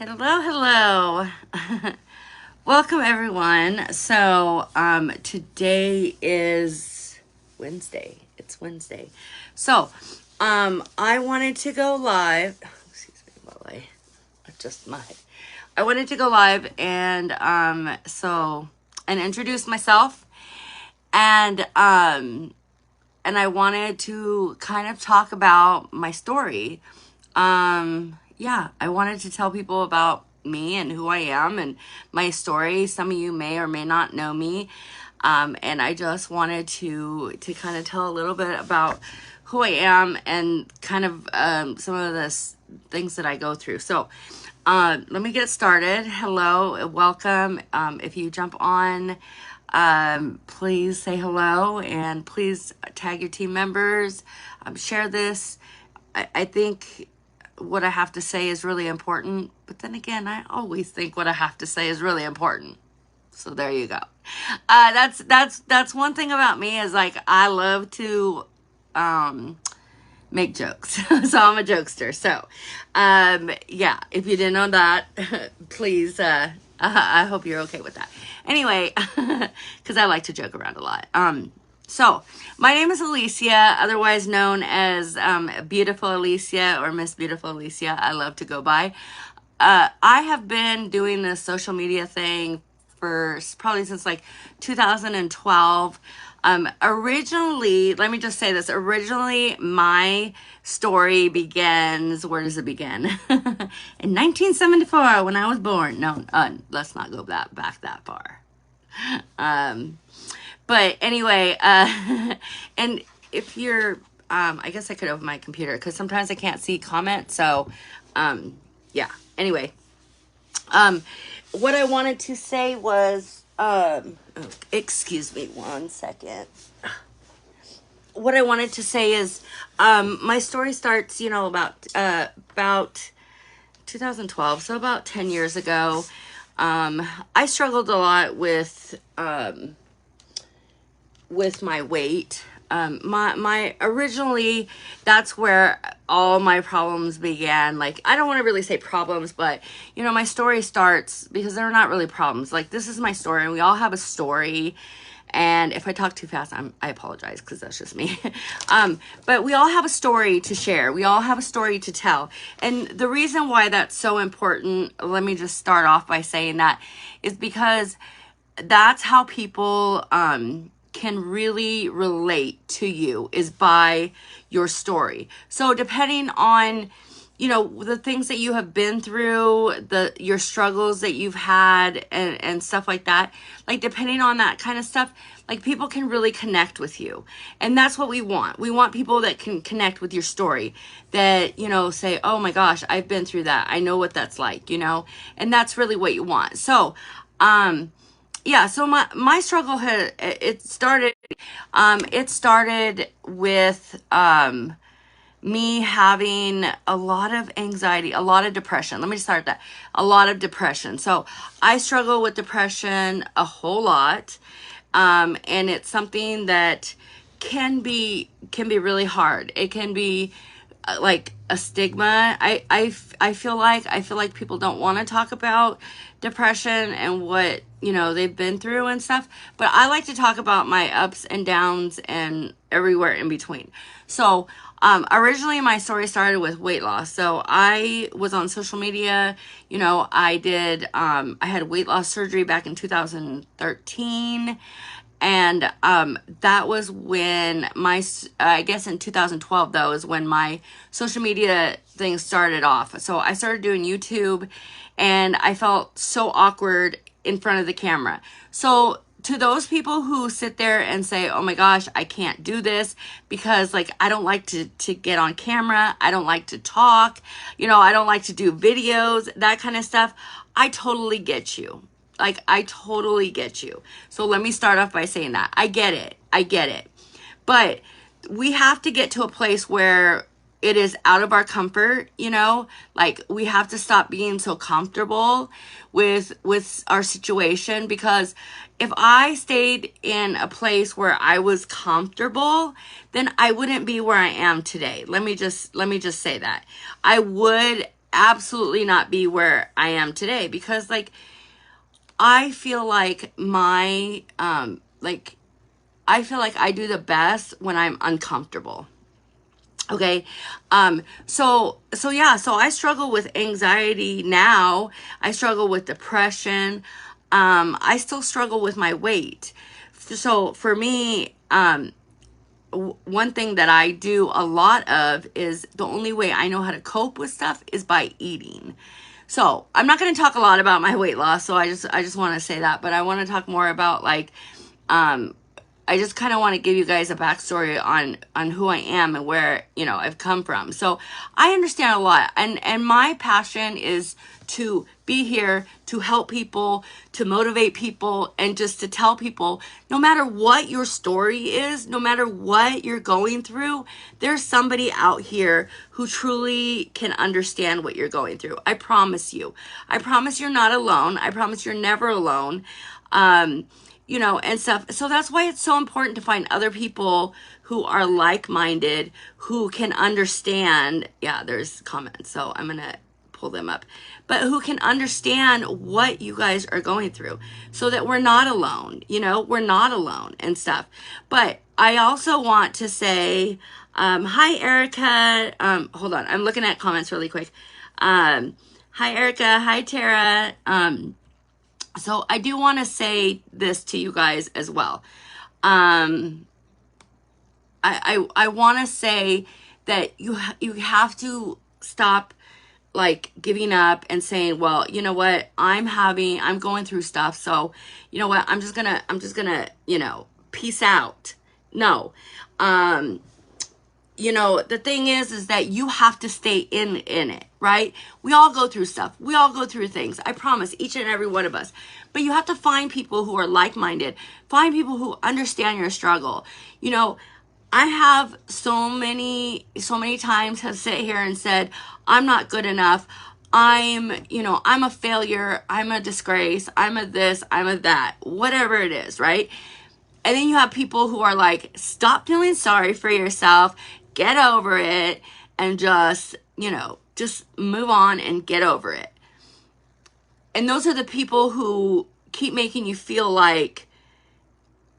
Hello, hello. Welcome everyone. So, today is Wednesday. It's Wednesday. So, I wanted to go live. Excuse me while I adjust my head. I wanted to go live and introduce myself and I wanted to kind of talk about my story. I wanted to tell people about me and who I am and my story. Some of you may or may not know me. And I just wanted to kind of tell a little bit about who I am and kind of some of the things that I go through. So let me get started. Hello, welcome. If you jump on, please say hello and please tag your team members. Share this. I think what I have to say is really important, but then again, I always think what I have to say is really important. So there you go. That's one thing about me is like I love to make jokes. So I'm a jokester. So if you didn't know that, please I hope you're okay with that. Anyway, because I like to joke around a lot. So my name is Alicia, otherwise known as Beautiful Alicia or Miss Beautiful Alicia. I love to go by. I have been doing this social media thing for probably since like 2012. Originally, let me just say this. Originally, my story begins, where does it begin? In 1974 when I was born. No, let's not go back that far. But anyway, and if you're, I guess I could open my computer because sometimes I can't see comments. So, anyway, what I wanted to say was, excuse me 1 second. What I wanted to say is, my story starts, about 2012. So about 10 years ago, I struggled a lot with my weight. My originally, that's where all my problems began. Like, I don't want to really say problems, but my story starts because they're not really problems. Like, this is my story and we all have a story. And if I talk too fast, I apologize because that's just me. But we all have a story to share. We all have a story to tell. And the reason why that's so important, let me just start off by saying that, is because that's how people, can really relate to you is by your story. So depending on, the things that you have been through, your struggles that you've had and stuff like that, like depending on that kind of stuff, like people can really connect with you. And that's what we want. We want people that can connect with your story, that, say, oh my gosh, I've been through that. I know what that's like, and that's really what you want. So, so my struggle started with me having a lot of anxiety, a lot of depression. Let me start that. A lot of depression. So I struggle with depression a whole lot. And it's something that can be really hard. It can be like a stigma. I feel like people don't want to talk about depression and what they've been through and stuff, but I like to talk about my ups and downs and everywhere in between. So originally my story started with weight loss. So I was on social media. I had weight loss surgery back in 2013. And that was when I guess in 2012, though, is when my social media thing started off. So I started doing YouTube, and I felt so awkward in front of the camera. So to those people who sit there and say, oh my gosh, I can't do this because like I don't like to get on camera. I don't like to talk. I don't like to do videos, that kind of stuff. I totally get you. Like, I totally get you. So let me start off by saying that. I get it. But we have to get to a place where it is out of our comfort, like we have to stop being so comfortable with our situation, because if I stayed in a place where I was comfortable, then I wouldn't be where I am today. Let me just say that. I would absolutely not be where I am today, because like I feel like my like I feel like I do the best when I'm uncomfortable. Okay. So I struggle with anxiety now. I struggle with depression. I still struggle with my weight. So for me, one thing that I do a lot of is, the only way I know how to cope with stuff is by eating. So I'm not going to talk a lot about my weight loss. So I just want to say that, but I want to talk more about like, um, I just kind of want to give you guys a backstory on who I am and where, you know, I've come from. So I understand a lot, and my passion is to be here to help people, to motivate people, and just to tell people, no matter what your story is, no matter what you're going through, there's somebody out here who truly can understand what you're going through. I promise you. I promise you're not alone. I promise you're never alone. You know, and stuff. So that's why it's so important to find other people who are like-minded, who can understand. Yeah, there's comments, so I'm gonna pull them up, but who can understand what you guys are going through, so that we're not alone. You know, we're not alone and stuff. But I also want to say, hi Erica. Hold on, I'm looking at comments really quick. Hi Erica. Hi Tara. So I do want to say this to you guys as well. I want to say that you have to stop like giving up and saying, well, you know what, I'm going through stuff, so you know what, I'm just gonna, you know, peace out. No. You know, the thing is that you have to stay in it, right? We all go through stuff. We all go through things. I promise, each and every one of us. But you have to find people who are like-minded. Find people who understand your struggle. You know, I have so many times have sit here and said, I'm not good enough. I'm a failure. I'm a disgrace. I'm a this, I'm a that, whatever it is, right? And then you have people who are like, stop feeling sorry for yourself, get over it, and just, you know, just move on and get over it. And those are the people who keep making you feel like,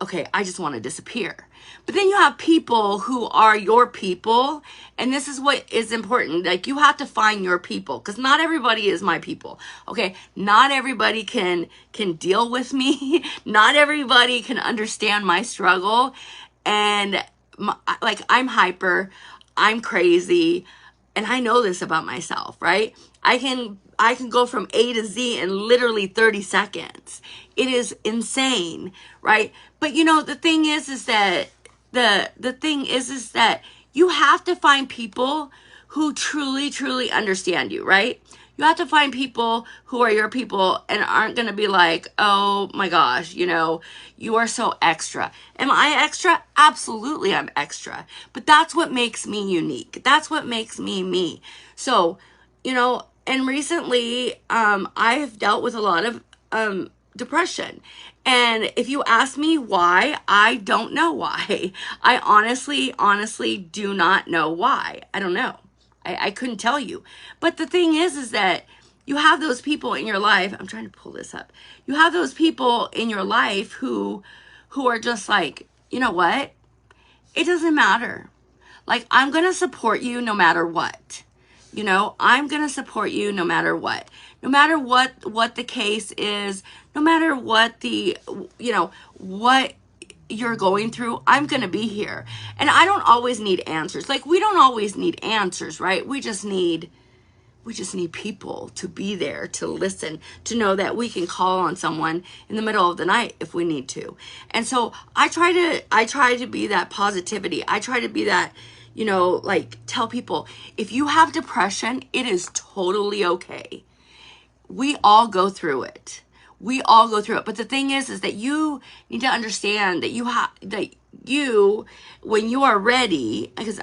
okay, I just want to disappear. But then you have people who are your people, and this is what is important. Like, you have to find your people, because not everybody is my people. Okay, not everybody can deal with me. Not everybody can understand my struggle. And like, I'm hyper, I'm crazy, and I know this about myself, right? I can go from A to Z in literally 30 seconds. It is insane, right? But you know, the thing is that the thing is that you have to find people who truly understand you, right? You have to find people who are your people and aren't going to be like, oh my gosh, you know, you are so extra. Am I extra? Absolutely, I'm extra. But that's what makes me unique. That's what makes me me. So, you know, and recently, I've dealt with a lot of depression. And if you ask me why, I don't know why. I honestly do not know why. I don't know. I couldn't tell you. But the thing is that you have those people in your life. I'm trying to pull this up. You have those people in your life who are just like, you know what? It doesn't matter. Like, I'm going to support you no matter what. You know, I'm going to support you no matter what. No matter what the case is, no matter what the, you know, what you're going through, I'm going to be here. And I don't always need answers. Like, we don't always need answers, right? We just need people to be there, to listen, to know that we can call on someone in the middle of the night if we need to. And so I try to be that positivity. I try to be that, you know, like, tell people, if you have depression, it is totally okay. We all go through it. We all go through it. But the thing is that you need to understand that when you are ready, because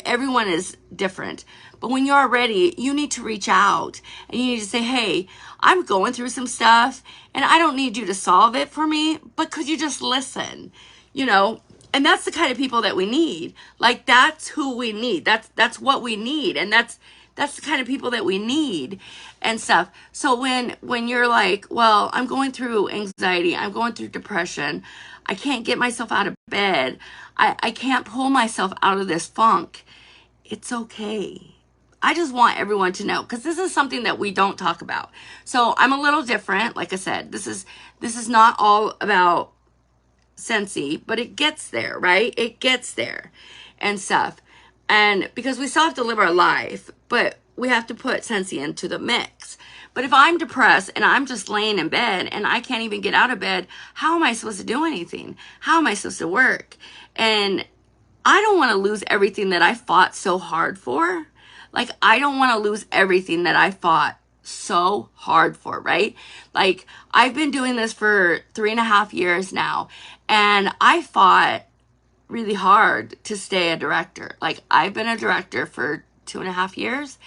everyone is different, but when you are ready, you need to reach out and you need to say, hey, I'm going through some stuff and I don't need you to solve it for me, but could you just listen? You know, And that's the kind of people that we need. Like, that's who we need. That's what we need. And that's the kind of people that we need and stuff. So when you're like, well, I'm going through anxiety, I'm going through depression, I can't get myself out of bed, I can't pull myself out of this funk, it's okay. I just want everyone to know, because this is something that we don't talk about. So I'm a little different. Like I said, this is not all about Scentsy, but it gets there, right? It gets there and stuff. And because we still have to live our life, but we have to put Scentsy into the mix. But if I'm depressed and I'm just laying in bed and I can't even get out of bed, how am I supposed to do anything? How am I supposed to work? And I don't want to lose everything that I fought so hard for. Like, I don't want to lose everything that I fought so hard for, right? Like, I've been doing this for 3.5 years now, and I fought really hard to stay a director. Like, I've been a director for 2.5 years,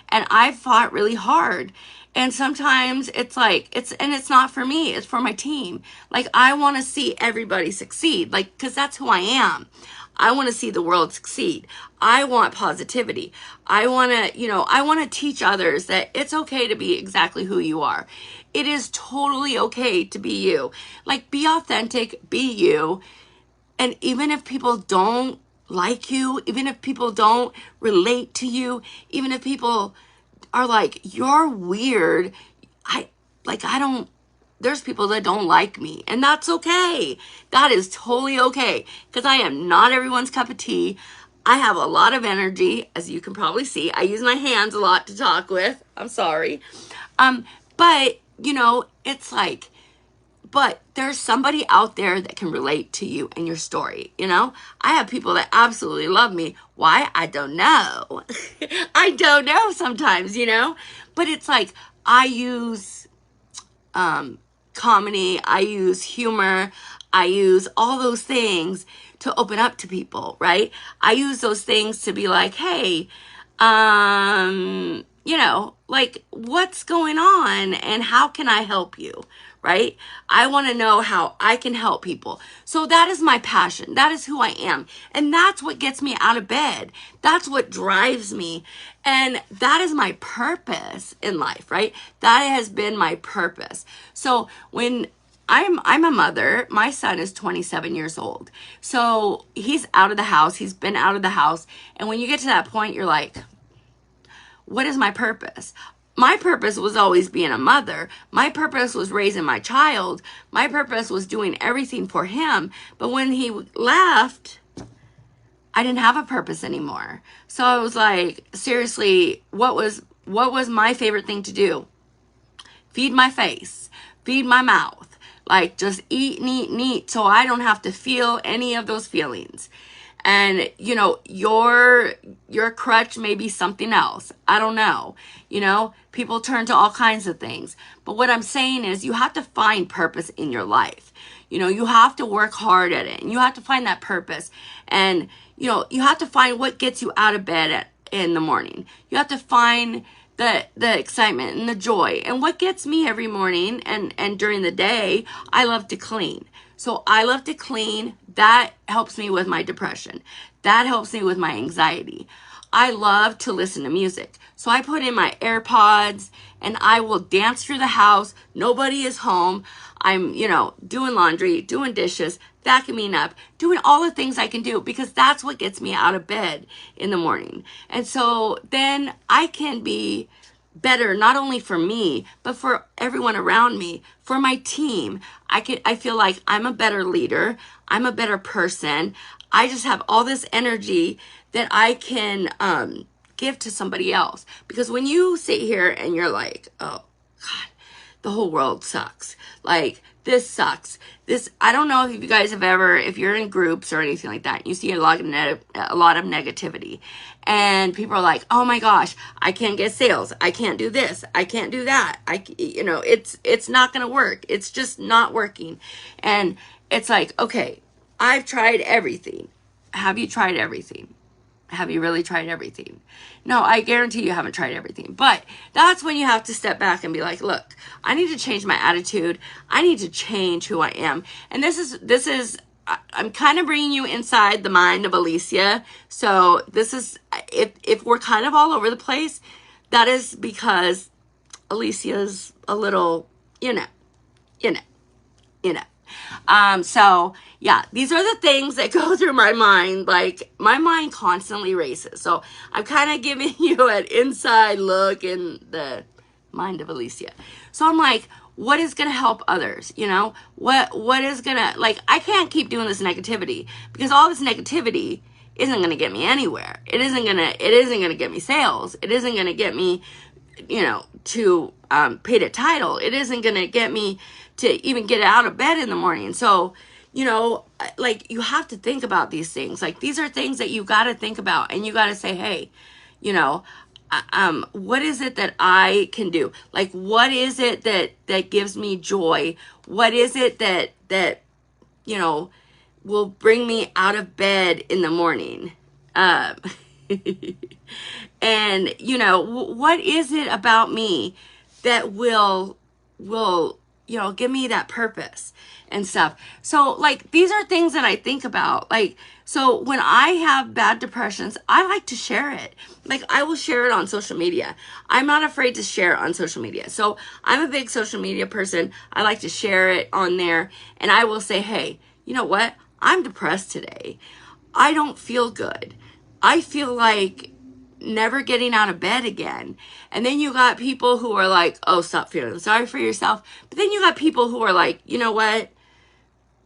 and I've fought really hard. And sometimes it's like, it's not for me, it's for my team. Like, I want to see everybody succeed, like, because that's who I am. I want to see the world succeed. I want positivity. I want to teach others that it's okay to be exactly who you are. It is totally okay to be you. Like, be authentic, be you. And even if people don't like you, even if people don't relate to you, even if people are like, you're weird, there's people that don't like me, and that's okay. That is totally okay, because I am not everyone's cup of tea. I have a lot of energy, as you can probably see. I use my hands a lot to talk with. I'm sorry. But, it's like, but there's somebody out there that can relate to you and your story, I have people that absolutely love me. Why? I don't know. I don't know sometimes, But it's like, I use comedy, I use humor, I use all those things to open up to people, right? I use those things to be like, hey, like, what's going on and how can I help you, right? I want to know how I can help people. So that is my passion. That is who I am. And that's what gets me out of bed. That's what drives me. And that is my purpose in life, right? That has been my purpose. So when I'm a mother, my son is 27 years old. So he's out of the house. He's been out of the house. And when you get to that point, you're like, what is my purpose? My purpose was always being a mother. My purpose was raising my child. My purpose was doing everything for him. But when he left, I didn't have a purpose anymore. So I was like, seriously, what was my favorite thing to do? Feed my face, feed my mouth, like, just eat and eat and eat, so I don't have to feel any of those feelings. And, your crutch may be something else. I don't know. People turn to all kinds of things. But what I'm saying is, you have to find purpose in your life. You have to work hard at it. And you have to find that purpose. And, you have to find what gets you out of bed in the morning. You have to find the excitement and the joy. And what gets me every morning and during the day, I love to clean. So I love to clean. That helps me with my depression. That helps me with my anxiety. I love to listen to music. So I put in my AirPods and I will dance through the house. Nobody is home. I'm, doing laundry, doing dishes, vacuuming up, doing all the things I can do, because that's what gets me out of bed in the morning. And so then I can be better, not only for me, but for everyone around me, for my team. I feel like I'm a better leader. I'm a better person. I just have all this energy that I can give to somebody else. Because when you sit here and you're like, oh God, the whole world sucks. Like, this sucks. I don't know if you guys have ever, if you're in groups or anything like that, you see a lot of negativity. And people are like, oh my gosh, I can't get sales. I can't do this. I can't do that. It's not going to work. It's just not working. And it's like, okay, I've tried everything. Have you tried everything? Have you really tried everything? No, I guarantee you haven't tried everything. But that's when you have to step back and be like, look, I need to change my attitude. I need to change who I am. And this is I'm kind of bringing you inside the mind of Alicia. So this is, if we're kind of all over the place, that is because Alicia's a little, you know, you know, you know. So yeah, these are the things that go through my mind. Like, my mind constantly races. So I'm kind of giving you an inside look in the mind of Alicia. So I'm like, what is going to help others? You know, what is going to, like, I can't keep doing this negativity, because all this negativity isn't going to get me anywhere. It isn't going to get me sales. It isn't going to get me, you know, to paid a title. It isn't going to get me to even get out of bed in the morning. So, you know, like, you have to think about these things. Like, these are things that you got to think about, and you got to say, hey, you know, what is it that I can do? Like, what is it that gives me joy? What is it that, you know, will bring me out of bed in the morning? And, you know, what is it about me that will, you know, give me that purpose and stuff? So, like, these are things that I think about. Like, so when I have bad depressions, I like to share it. Like, I will share it on social media. I'm not afraid to share it on social media. So I'm a big social media person. I like to share it on there, and I will say, hey, you know what? I'm depressed today. I don't feel good. I feel like never getting out of bed again. And then you got people who are like, oh, stop feeling sorry for yourself. But then you got people who are like, you know what?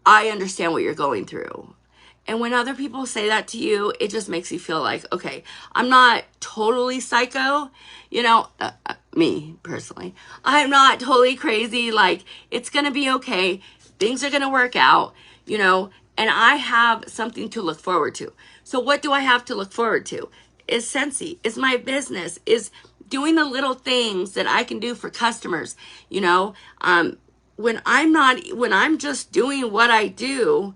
I understand what you're going through. And when other people say that to you, it just makes you feel like, okay, I'm not totally psycho, you know, me personally. I'm not totally crazy. Like, it's going to be okay. Things are going to work out, you know, and I have something to look forward to. So what do I have to look forward to? Is Scentsy, is my business, is doing the little things that I can do for customers, you know. When I'm just doing what I do,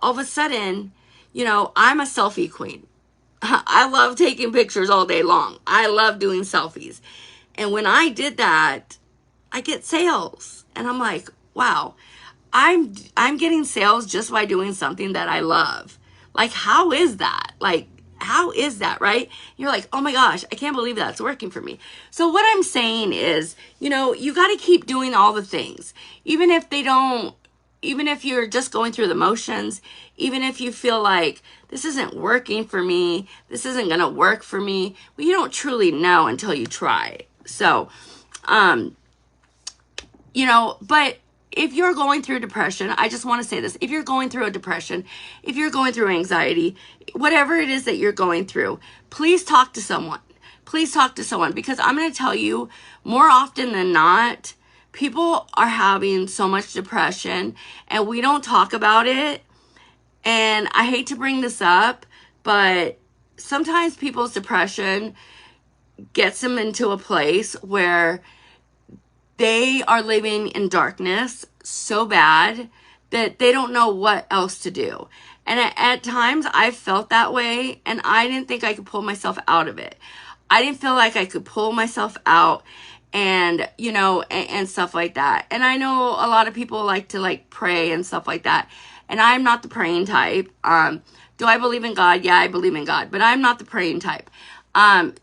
all of a sudden, you know, I'm a selfie queen. I love taking pictures all day long. I love doing selfies. And when I did that, I get sales. And I'm like, wow, I'm getting sales just by doing something that I love. Like, how is that? Like, how is that, right? You're like, oh my gosh, I can't believe that's working for me. So what I'm saying is, you know, you got to keep doing all the things. Even if you're just going through the motions, even if you feel like this isn't working for me, this isn't going to work for me, well, you don't truly know until you try. So, you know, but if you're going through depression, I just want to say this. If you're going through a depression, if you're going through anxiety, whatever it is that you're going through, please talk to someone. Please talk to someone, because I'm going to tell you, more often than not, people are having so much depression and we don't talk about it. And I hate to bring this up, but sometimes people's depression gets them into a place where they are living in darkness so bad that they don't know what else to do. And at times I've felt that way, and I didn't think I could pull myself out of it. I didn't feel like I could pull myself out, and, you know, and stuff like that. And I know a lot of people like to, like, pray and stuff like that. And I'm not the praying type. Do I believe in God? Yeah, I believe in God, but I'm not the praying type.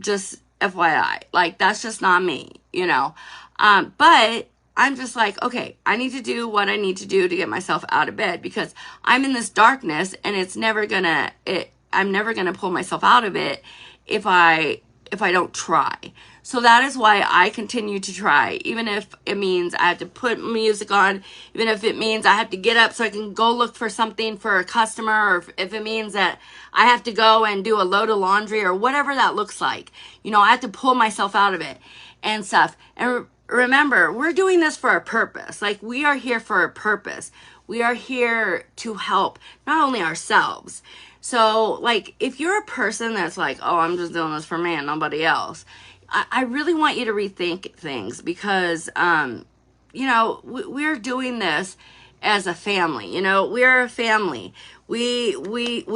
Just FYI, like, that's just not me, you know. But I'm just like, okay, I need to do what I need to do to get myself out of bed, because I'm in this darkness, and I'm never gonna pull myself out of it if I don't try. So that is why I continue to try, even if it means I have to put music on, even if it means I have to get up so I can go look for something for a customer, or if it means that I have to go and do a load of laundry, or whatever that looks like. You know, I have to pull myself out of it and stuff. And remember, we're doing this for a purpose. Like, we are here for a purpose. We are here to help not only ourselves. So, like, if you're a person that's like, oh, I'm just doing this for me and nobody else, I really want you to rethink things, because, you know, we're doing this as a family. You know, we're a family. We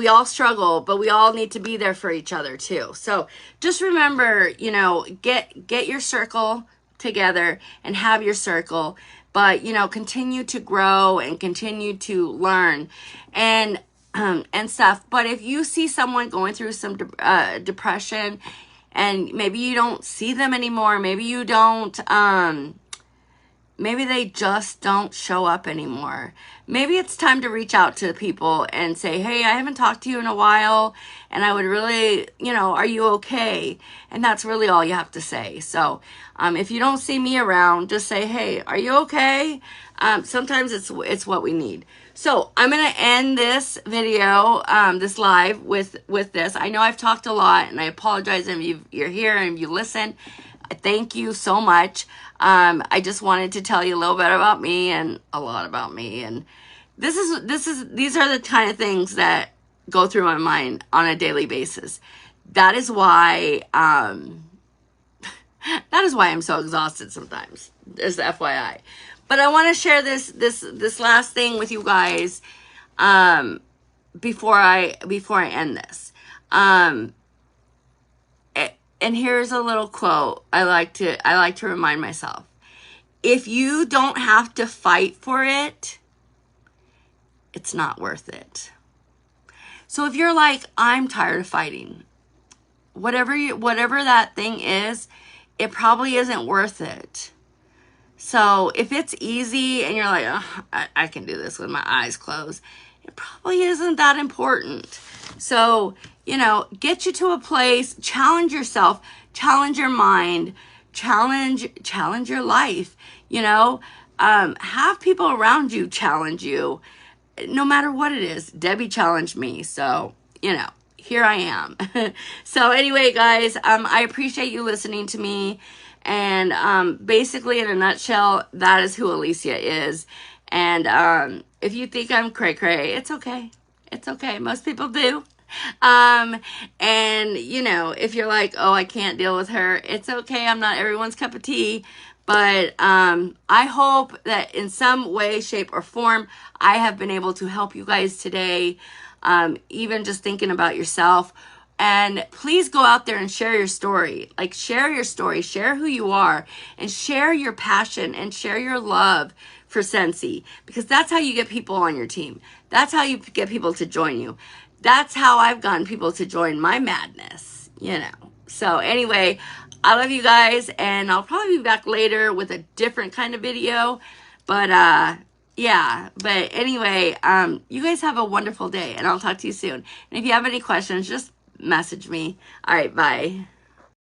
all struggle, but we all need to be there for each other too. So just remember, you know, get your circle together and have your circle. but you know, continue to grow and continue to learn and stuff. But if you see someone going through some depression, and maybe you don't see them anymore, maybe you don't maybe they just don't show up anymore. Maybe it's time to reach out to people and say, hey, I haven't talked to you in a while, and I would really, you know, are you okay? And that's really all you have to say. So if you don't see me around, just say, hey, are you okay? Sometimes it's what we need. So I'm going to end this video, this live with this. I know I've talked a lot, and I apologize if you're here and you listen. Thank you so much. I just wanted to tell you a little bit about me and a lot about me. And these are the kind of things that go through my mind on a daily basis. That is why, I'm so exhausted sometimes, as the FYI. But I want to share this last thing with you guys, before I end this. And here's a little quote I like to remind myself. If you don't have to fight for it, it's not worth it. So if you're like, I'm tired of fighting, whatever that thing is, it probably isn't worth it. So if it's easy and you're like, oh, I can do this with my eyes closed, it probably isn't that important. So, you know, get you to a place, challenge yourself, challenge your mind, challenge your life, you know, have people around you challenge you, no matter what it is. Debbie challenged me. So, you know, here I am. So anyway, guys, I appreciate you listening to me. And basically, in a nutshell, that is who Alicia is. And if you think I'm cray-cray, it's okay. It's okay. Most people do. And, you know, if you're like, oh, I can't deal with her, it's okay. I'm not everyone's cup of tea. But I hope that in some way, shape, or form, I have been able to help you guys today, even just thinking about yourself. And please go out there and share your story. Like, share your story, share who you are, and share your passion and share your love for Scentsy, because that's how you get people on your team. That's how you get people to join you. That's how I've gotten people to join my madness, you know. So anyway, I love you guys, and I'll probably be back later with a different kind of video. But yeah, but anyway, you guys have a wonderful day, and I'll talk to you soon. And if you have any questions, just message me. All right, bye.